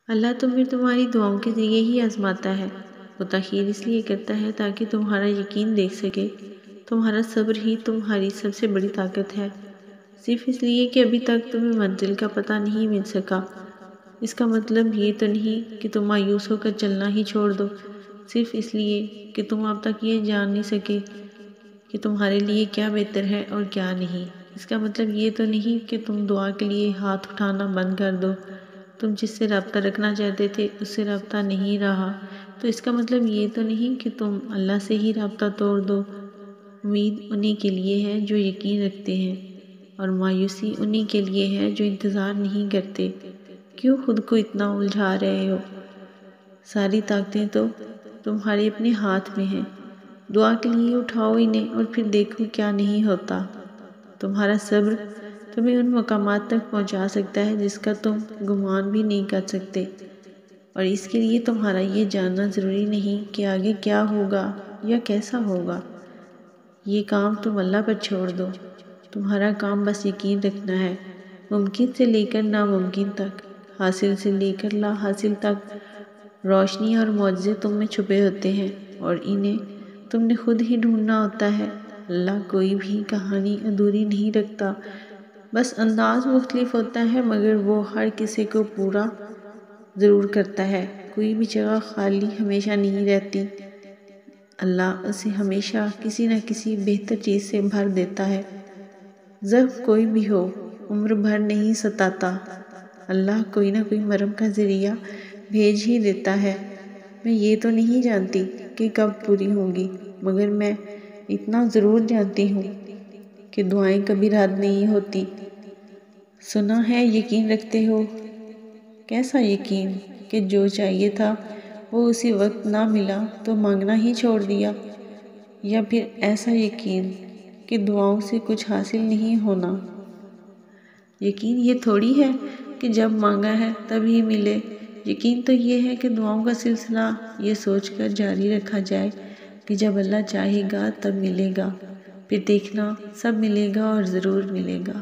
اللہ تمہیں تمہاری دعاؤں کے ذریعے ہی آزماتا ہے۔ وہ تاخیر اس لیے کرتا ہے تاکہ تمہارا یقین دیکھ سکے۔ تمہارا صبر ہی تمہاری سب سے بڑی طاقت ہے، صرف اس لیے کہ ابھی تک تمہیں منزل کا پتہ نہیں مل سکا۔ اس کا مطلب یہ تو نہیں کہ تم مایوس ہو کر چلنا ہی چھوڑ دو، صرف اس لیے کہ تم اب تک یہ جان نہیں سکے کہ تمہارے لیے کیا بہتر ہے اور کیا نہیں۔ اس کا مطلب یہ تو نہیں کہ تم دعا کے لیے ہاتھ اٹھانا بند کر دو۔ تم جس سے رابطہ رکھنا چاہتے تھے اس سے رابطہ نہیں رہا تو اس کا مطلب یہ تو نہیں کہ تم اللہ سے ہی رابطہ توڑ دو۔ امید انہی کے لیے ہے جو یقین رکھتے ہیں، اور مایوسی انہی کے لیے ہے جو انتظار نہیں کرتے۔ کیوں خود کو اتنا الجھا رہے ہو؟ ساری طاقتیں تو تمہارے اپنے ہاتھ میں ہیں۔ دعا کے لیے اٹھاؤ انہیں اور پھر دیکھو کیا نہیں ہوتا۔ تمہارا صبر تمہیں ان مقامات تک پہنچا سکتا ہے جس کا تم گمان بھی نہیں کر سکتے، اور اس کے لیے تمہارا یہ جاننا ضروری نہیں کہ آگے کیا ہوگا یا کیسا ہوگا۔ یہ کام تم اللہ پر چھوڑ دو۔ تمہارا کام بس یقین رکھنا ہے، ممکن سے لے کر ناممکن تک، حاصل سے لے کر لا حاصل تک۔ روشنی اور معجزے تم میں چھپے ہوتے ہیں اور انہیں تم نے خود ہی ڈھونڈنا ہوتا ہے۔ اللہ کوئی بھی کہانی ادھوری نہیں رکھتا، بس انداز مختلف ہوتا ہے، مگر وہ ہر کسی کو پورا ضرور کرتا ہے۔ کوئی بھی جگہ خالی ہمیشہ نہیں رہتی، اللہ اسے ہمیشہ کسی نہ کسی بہتر چیز سے بھر دیتا ہے۔ ضعف کوئی بھی ہو، عمر بھر نہیں ستاتا، اللہ کوئی نہ کوئی مرہم کا ذریعہ بھیج ہی دیتا ہے۔ میں یہ تو نہیں جانتی کہ کب پوری ہوں گی، مگر میں اتنا ضرور جانتی ہوں کہ دعائیں کبھی رد نہیں ہوتی۔ سنا ہے یقین رکھتے ہو۔ کیسا یقین کہ جو چاہیے تھا وہ اسی وقت نہ ملا تو مانگنا ہی چھوڑ دیا، یا پھر ایسا یقین کہ دعاؤں سے کچھ حاصل نہیں ہونا۔ یقین یہ تھوڑی ہے کہ جب مانگا ہے تب ہی ملے۔ یقین تو یہ ہے کہ دعاؤں کا سلسلہ یہ سوچ کر جاری رکھا جائے کہ جب اللہ چاہے گا تب ملے گا، پھر دیکھنا سب ملے گا اور ضرور ملے گا۔